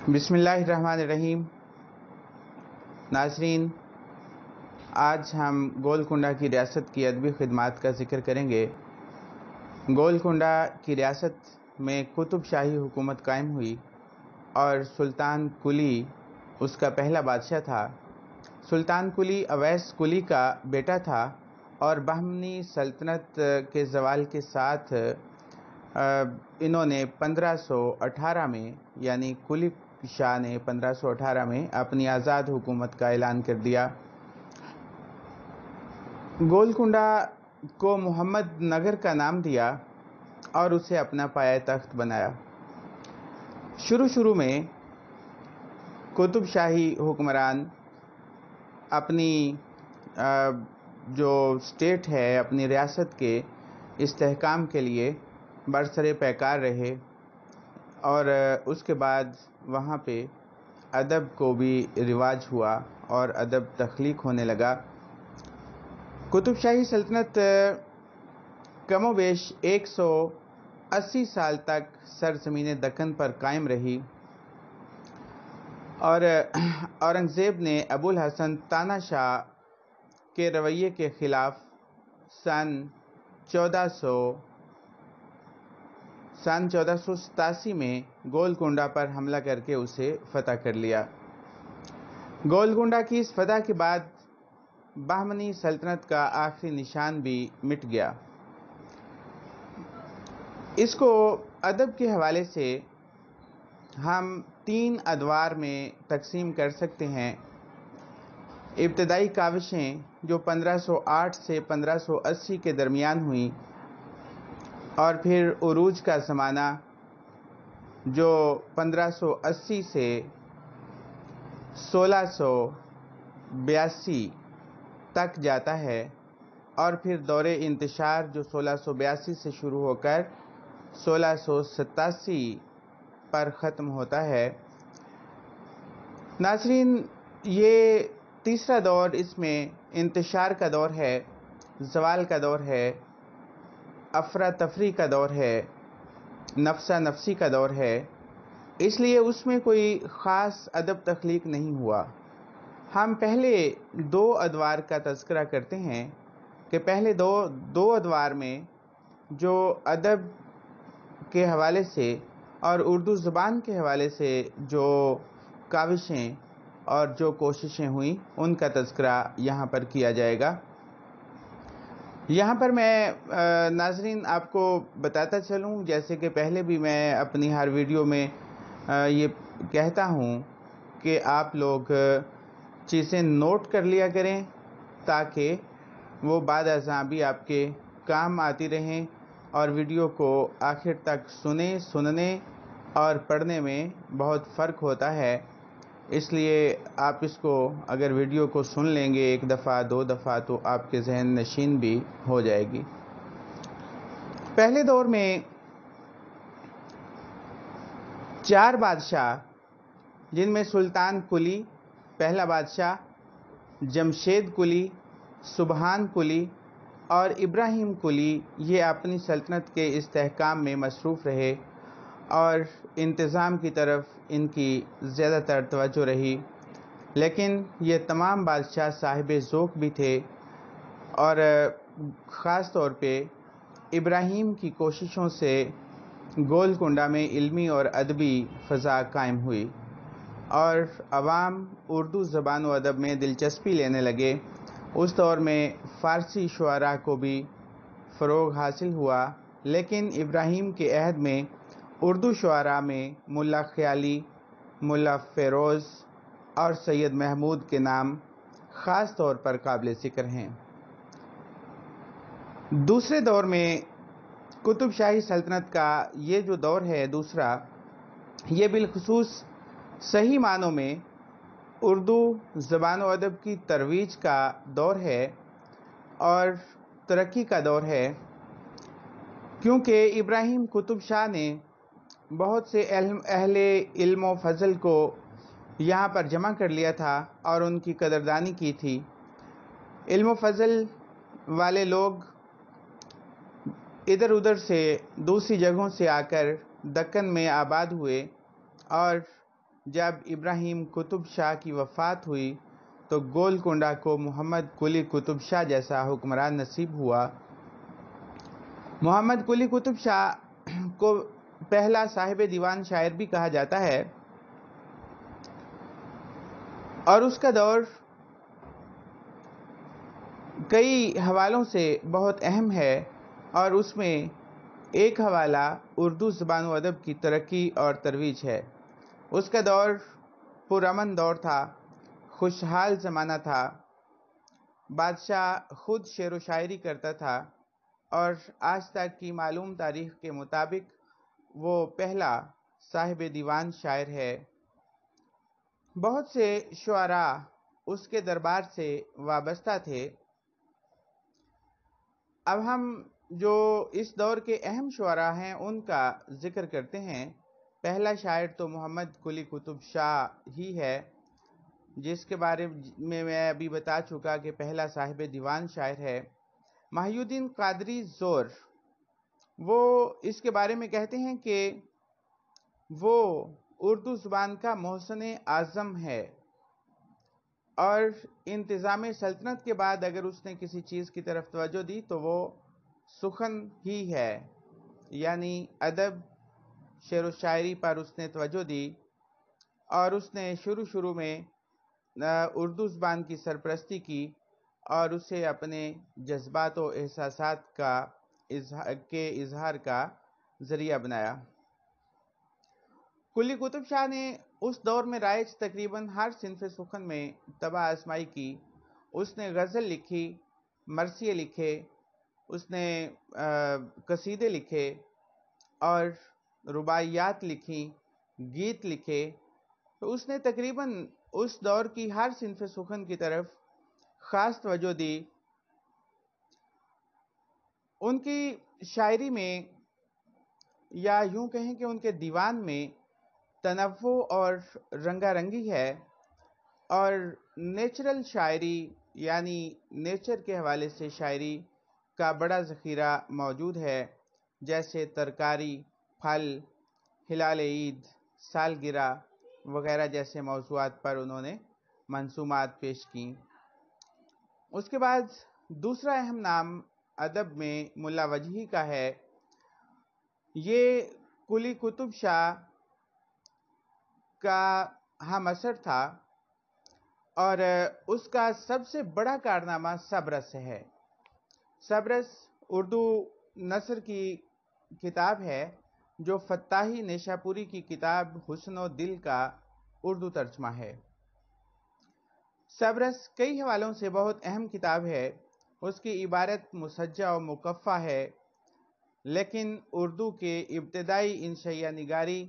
بسم اللہ الرحمن الرحیم۔ ناظرین، آج ہم گولکنڈہ کی ریاست کی ادبی خدمات کا ذکر کریں گے۔ گولکنڈہ کی ریاست میں قطب شاہی حکومت قائم ہوئی اور سلطان قلی اس کا پہلا بادشاہ تھا۔ سلطان قلی اویس قلی کا بیٹا تھا اور بہمنی سلطنت کے زوال کے ساتھ انہوں نے 1518 میں یعنی قلی شاہ نے 1518 میں اپنی آزاد حکومت کا اعلان کر دیا۔ گولکنڈہ کو محمد نگر کا نام دیا اور اسے اپنا پایہ تخت بنایا۔ شروع میں قطب شاہی حکمران اپنی جو اسٹیٹ ہے، اپنی ریاست کے استحکام کے لیے برسر پیکار رہے اور اس کے بعد وہاں پہ ادب کو بھی رواج ہوا اور ادب تخلیق ہونے لگا۔ قطب شاہی سلطنت کم و بیش 180 سال تک سرزمین دکن پر قائم رہی اور اورنگزیب نے ابو الحسن تانا شاہ کے رویے کے خلاف سن 1487 میں گولکنڈہ پر حملہ کر کے اسے فتح کر لیا۔ گولکنڈہ کی اس فتح کے بعد بہمنی سلطنت کا آخری نشان بھی مٹ گیا۔ اس کو ادب کے حوالے سے ہم 3 ادوار میں تقسیم کر سکتے ہیں۔ ابتدائی کاوشیں جو 1508 سے 1580 کے درمیان ہوئیں، اور پھر عروج کا زمانہ جو 1580 سے 1682 تک جاتا ہے، اور پھر دور انتشار جو 1682 سے شروع ہو کر 1687 پر ختم ہوتا ہے۔ ناظرین، یہ تیسرا دور اس میں انتشار کا دور ہے، زوال کا دور ہے، افراتفری کا دور ہے، نفسا نفسی کا دور ہے، اس لیے اس میں کوئی خاص ادب تخلیق نہیں ہوا۔ ہم پہلے 2 ادوار کا تذکرہ کرتے ہیں کہ پہلے دو ادوار میں جو ادب کے حوالے سے اور اردو زبان کے حوالے سے جو کاوشیں اور جو کوششیں ہوئیں ان کا تذکرہ یہاں پر کیا جائے گا۔ یہاں پر میں ناظرین آپ کو بتاتا چلوں، جیسے کہ پہلے بھی میں اپنی ہر ویڈیو میں یہ کہتا ہوں کہ آپ لوگ چیزیں نوٹ کر لیا کریں تاکہ وہ بعد ازاں بھی آپ کے کام آتی رہیں، اور ویڈیو کو آخر تک سننے اور پڑھنے میں بہت فرق ہوتا ہے۔ اس لیے آپ اس کو اگر ویڈیو کو سن لیں گے 1 دفعہ 2 دفعہ تو آپ کے ذہن نشین بھی ہو جائے گی۔ پہلے دور میں 4 بادشاہ، جن میں سلطان قلی پہلا بادشاہ، جمشید قلی، سبحان قلی اور ابراہیم قلی، یہ اپنی سلطنت کے استحکام میں مصروف رہے اور انتظام کی طرف ان کی زیادہ تر توجہ رہی، لیکن یہ تمام بادشاہ صاحب ذوق بھی تھے، اور خاص طور پہ ابراہیم کی کوششوں سے گولکنڈہ میں علمی اور ادبی فضا قائم ہوئی اور عوام اردو زبان و ادب میں دلچسپی لینے لگے۔ اس دور میں فارسی شعراء کو بھی فروغ حاصل ہوا، لیکن ابراہیم کے عہد میں اردو شعراء میں ملا خیالی، ملا فیروز اور سید محمود کے نام خاص طور پر قابل ذکر ہیں۔ دوسرے دور میں قطب شاہی سلطنت کا یہ جو دور ہے دوسرا، یہ بالخصوص صحیح معنوں میں اردو زبان و ادب کی ترویج کا دور ہے اور ترقی کا دور ہے، کیونکہ ابراہیم قطب شاہ نے بہت سے اہل علم و فضل کو یہاں پر جمع کر لیا تھا اور ان کی قدردانی کی تھی۔ علم و فضل والے لوگ ادھر ادھر سے دوسری جگہوں سے آ کر دکن میں آباد ہوئے اور جب ابراہیم قطب شاہ کی وفات ہوئی تو گولکنڈہ کو محمد قلی قطب شاہ جیسا حکمران نصیب ہوا۔ محمد قلی قطب شاہ کو پہلا صاحب دیوان شاعر بھی کہا جاتا ہے، اور اس کا دور کئی حوالوں سے بہت اہم ہے، اور اس میں ایک حوالہ اردو زبان و ادب کی ترقی اور ترویج ہے۔ اس کا دور پرامن دور تھا، خوشحال زمانہ تھا، بادشاہ خود شعر و شاعری کرتا تھا، اور آج تک کی معلوم تاریخ کے مطابق وہ پہلا صاحب دیوان شاعر ہے۔ بہت سے شعراء اس کے دربار سے وابستہ تھے۔ اب ہم جو اس دور کے اہم شعراء ہیں ان کا ذکر کرتے ہیں۔ پہلا شاعر تو محمد قلی قطب شاہ ہی ہے، جس کے بارے میں ابھی بتا چکا کہ پہلا صاحب دیوان شاعر ہے۔ محی الدین قادری زور، وہ اس کے بارے میں کہتے ہیں کہ وہ اردو زبان کا محسن اعظم ہے، اور انتظام سلطنت کے بعد اگر اس نے کسی چیز کی طرف توجہ دی تو وہ سخن ہی ہے، یعنی ادب، شعر و شاعری پر اس نے توجہ دی، اور اس نے شروع میں اردو زبان کی سرپرستی کی اور اسے اپنے جذبات و احساسات کے اظہار کا ذریعہ بنایا۔ قلی قطب شاہ نے اس دور میں رائج تقریباً ہر صنف سخن میں طبع آزمائی کی۔ اس نے غزل لکھی، مرثیے لکھے، اس نے قصیدے لکھے اور رباعیات لکھیں، گیت لکھے۔ تو اس نے تقریباً اس دور کی ہر صنف سخن کی طرف خاص توجہ دی۔ ان کی شاعری میں، یا یوں کہیں کہ ان کے دیوان میں تنوع اور رنگا رنگی ہے، اور نیچرل شاعری یعنی نیچر کے حوالے سے شاعری کا بڑا ذخیرہ موجود ہے، جیسے ترکاری، پھل، ہلال عید، سالگرہ وغیرہ جیسے موضوعات پر انہوں نے منظومات پیش کیں۔ اس کے بعد دوسرا اہم نام ادب میں ملا وجہی کا ہے۔ یہ قلی قطب شاہ کا ہم اثر تھا، اور اس کا سب سے بڑا کارنامہ سبرس ہے۔ سبرس اردو نثر کی کتاب ہے، جو فتاحی نیشاپوری کی کتاب حسن و دل کا اردو ترجمہ ہے۔ سبرس کئی حوالوں سے بہت اہم کتاب ہے۔ اس کی عبارت مسجع و مقفع ہے، لیکن اردو کے ابتدائی انشائیہ نگاری،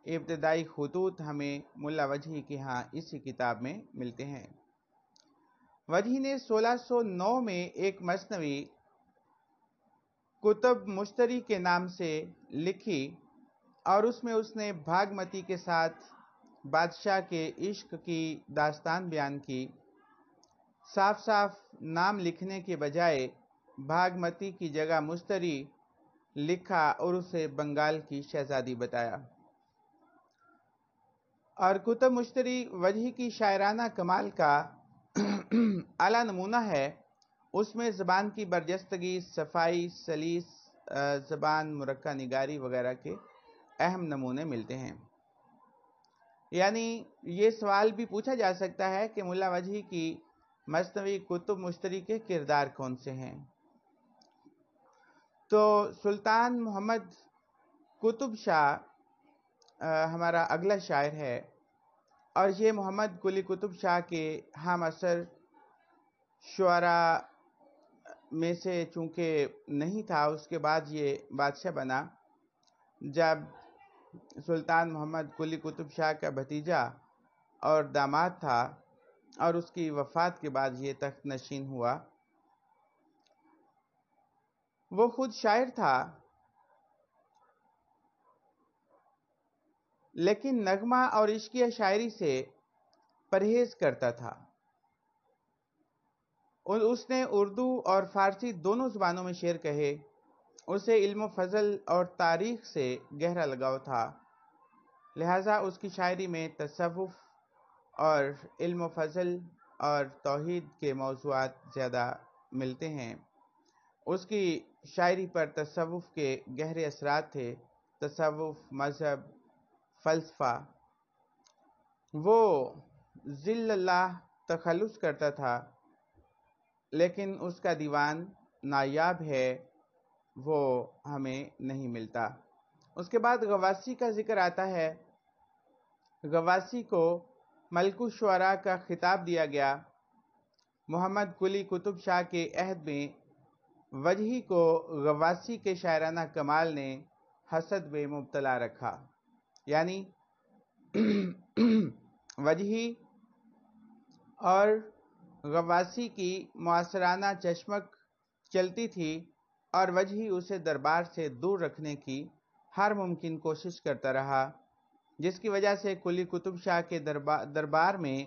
ابتدائی خطوط ہمیں ملا وجہی کے ہاں اسی کتاب میں ملتے ہیں۔ وجہی نے 1609 میں ایک مثنوی کتب مشتری کے نام سے لکھی، اور اس میں اس نے بھاگمتی کے ساتھ بادشاہ کے عشق کی داستان بیان کی۔ صاف صاف نام لکھنے کے بجائے بھاگمتی کی جگہ مشتری لکھا اور اسے بنگال کی شہزادی بتایا۔ اور کتب مشتری وجہی کی شاعرانہ کمال کا اعلیٰ نمونہ ہے۔ اس میں زبان کی برجستگی، صفائی، سلیس زبان، مرقع نگاری وغیرہ کے اہم نمونے ملتے ہیں۔ یعنی یہ سوال بھی پوچھا جا سکتا ہے کہ ملا وجہی کی مثنوی کتب مشتری کے کردار کون سے ہیں؟ تو سلطان محمد قطب شاہ ہمارا اگلا شاعر ہے، اور یہ محمد قلی قطب شاہ کے ہم اثر شعراء میں سے چونکہ نہیں تھا۔ اس کے بعد یہ بادشاہ بنا جب سلطان محمد قلی قطب شاہ کا بھتیجا اور داماد تھا، اور اس کی وفات کے بعد یہ تخت نشین ہوا۔ وہ خود شاعر تھا، لیکن نغمہ اور عشقیہ شاعری سے پرہیز کرتا تھا۔ اس نے اردو اور فارسی دونوں زبانوں میں شعر کہے۔ اسے علم و فضل اور تاریخ سے گہرا لگاؤ تھا۔ لہٰذا اس کی شاعری میں تصوف اور علم و فضل اور توحید کے موضوعات زیادہ ملتے ہیں۔ اس کی شاعری پر تصوف کے گہرے اثرات تھے، تصوف، مذہب، فلسفہ۔ وہ ذل اللہ تخلص کرتا تھا، لیکن اس کا دیوان نایاب ہے، وہ ہمیں نہیں ملتا۔ اس کے بعد غواصی کا ذکر آتا ہے۔ غواصی کو ملک الشعراء کا خطاب دیا گیا۔ محمد قلی قطب شاہ کے عہد میں وجہی کو غواصی کے شاعرانہ کمال نے حسد میں مبتلا رکھا، یعنی وجہی اور غواصی کی معاصرانہ چشمک چلتی تھی اور وجہی اسے دربار سے دور رکھنے کی ہر ممکن کوشش کرتا رہا، جس کی وجہ سے قلی قطب شاہ کے دربار میں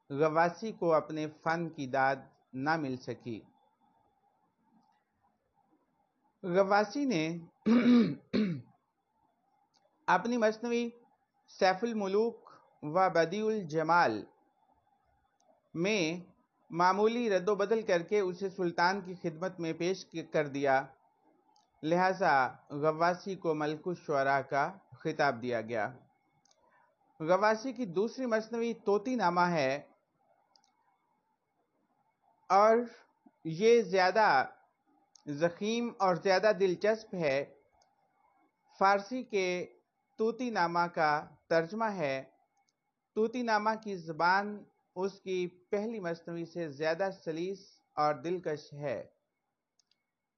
غواصی کو اپنے فن کی داد نہ مل سکی۔ غواصی نے اپنی مثنوی سیف الملوک و بدیع الجمال میں معمولی رد و بدل کر کے اسے سلطان کی خدمت میں پیش کر دیا، لہذا غواصی کو ملک الشعراء کا خطاب دیا گیا۔ غواصی کی دوسری مثنوی طوطی نامہ ہے، اور یہ زیادہ ضخیم اور زیادہ دلچسپ ہے۔ فارسی کے طوطی نامہ کا ترجمہ ہے۔ طوطی نامہ کی زبان اس کی پہلی مثنوی سے زیادہ سلیس اور دلکش ہے۔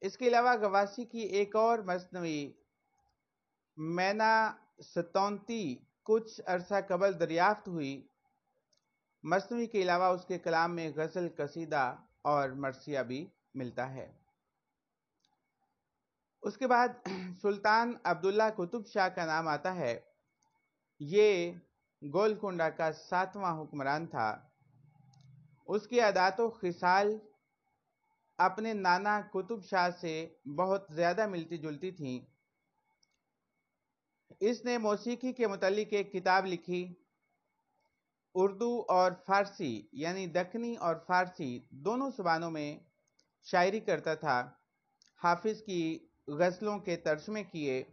اس کے علاوہ غواصی کی ایک اور مثنوی مینا ستونتی کچھ عرصہ قبل دریافت ہوئی۔ مثنوی کے علاوہ اس کے کلام میں غزل، قصیدہ اور مرثیہ بھی ملتا ہے۔ اس کے بعد سلطان عبداللہ قطب شاہ کا نام آتا ہے۔ یہ گولکنڈہ کا 7واں حکمران تھا۔ اس کی عادات و خصال اپنے نانا قطب شاہ سے بہت زیادہ ملتی جلتی تھیں۔ اس نے موسیقی کے متعلق ایک کتاب لکھی۔ اردو اور فارسی یعنی دکنی اور فارسی دونوں زبانوں میں شاعری کرتا تھا۔ حافظ کی غزلوں کے ترجمے کیے۔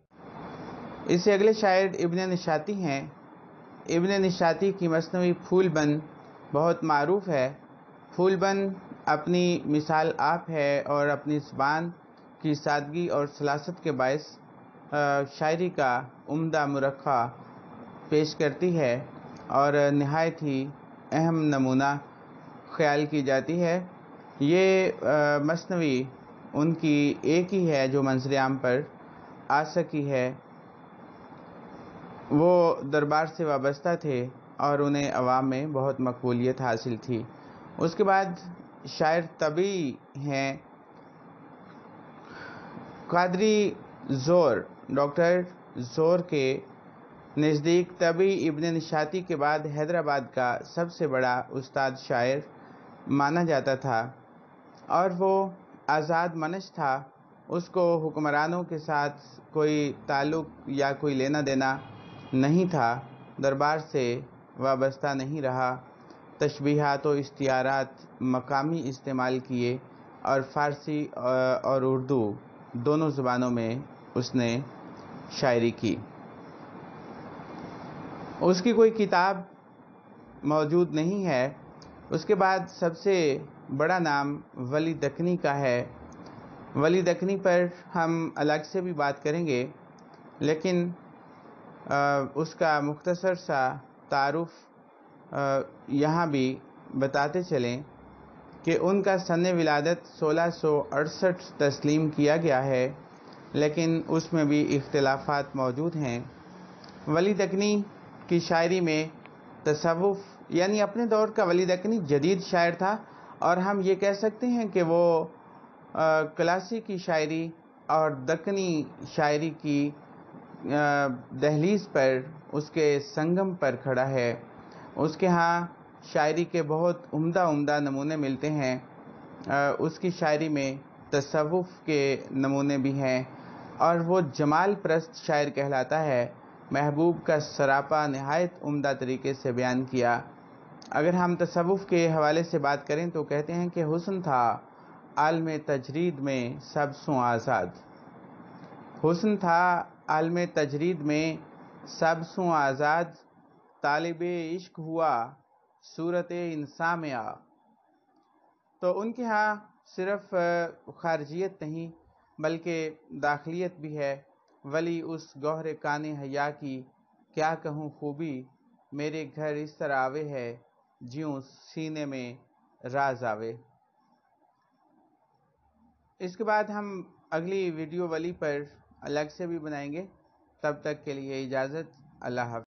اس سے اگلے شاعر ابن نشاطی ہیں۔ ابن نشاطی کی مثنوی پھول بند بہت معروف ہے۔ پھول بند اپنی مثال آپ ہے اور اپنی زبان کی سادگی اور سلاست کے باعث شاعری کا عمدہ مرقع پیش کرتی ہے اور نہایت ہی اہم نمونہ خیال کی جاتی ہے۔ یہ مثنوی ان کی ایک ہی ہے جو منظر عام پر آ سکی ہے۔ وہ دربار سے وابستہ تھے اور انہیں عوام میں بہت مقبولیت حاصل تھی۔ اس کے بعد شاعر طبی ہیں۔ قادری زور، ڈاکٹر زور کے نزدیک طبی ابن نشاطی کے بعد حیدرآباد کا سب سے بڑا استاد شاعر مانا جاتا تھا، اور وہ آزاد منش تھا۔ اس کو حکمرانوں کے ساتھ کوئی تعلق یا کوئی لینا دینا نہیں تھا، دربار سے وابستہ نہیں رہا۔ تشبیہات و استعارات مقامی استعمال کیے اور فارسی اور اردو دونوں زبانوں میں اس نے شاعری کی۔ اس کی کوئی کتاب موجود نہیں ہے۔ اس کے بعد سب سے بڑا نام ولی دکنی کا ہے۔ ولی دکنی پر ہم الگ سے بھی بات کریں گے، لیکن اس کا مختصر سا تعارف یہاں بھی بتاتے چلیں کہ ان کا سن ولادت 1668 تسلیم کیا گیا ہے، لیکن اس میں بھی اختلافات موجود ہیں۔ ولی دکنی کی شاعری میں تصوف، یعنی اپنے دور کا ولی دکنی جدید شاعر تھا، اور ہم یہ کہہ سکتے ہیں کہ وہ کلاسیکی شاعری اور دکنی شاعری کی دہلیز پر، اس کے سنگم پر کھڑا ہے۔ اس کے ہاں شاعری کے بہت عمدہ نمونے ملتے ہیں۔ اس کی شاعری میں تصوف کے نمونے بھی ہیں، اور وہ جمال پرست شاعر کہلاتا ہے، محبوب کا سراپا نہایت عمدہ طریقے سے بیان کیا۔ اگر ہم تصوف کے حوالے سے بات کریں تو کہتے ہیں کہ حسن تھا عالم تجرید میں سب سوں آزاد۔ حسن تھا عالم تجرید میں سب سوں آزاد، طالب عشق ہوا صورت انسان میں آ۔ تو ان کے ہاں صرف خارجیت نہیں بلکہ داخلیت بھی ہے۔ ولی اس گوہر کان حیا کی کیا کہوں خوبی، میرے گھر اس طرح آوے ہے جیوں سینے میں راز آوے۔ اس کے بعد ہم اگلی ویڈیو ولی پر الگ سے بھی بنائیں گے۔ تب تک کے لیے اجازت، اللہ حافظ۔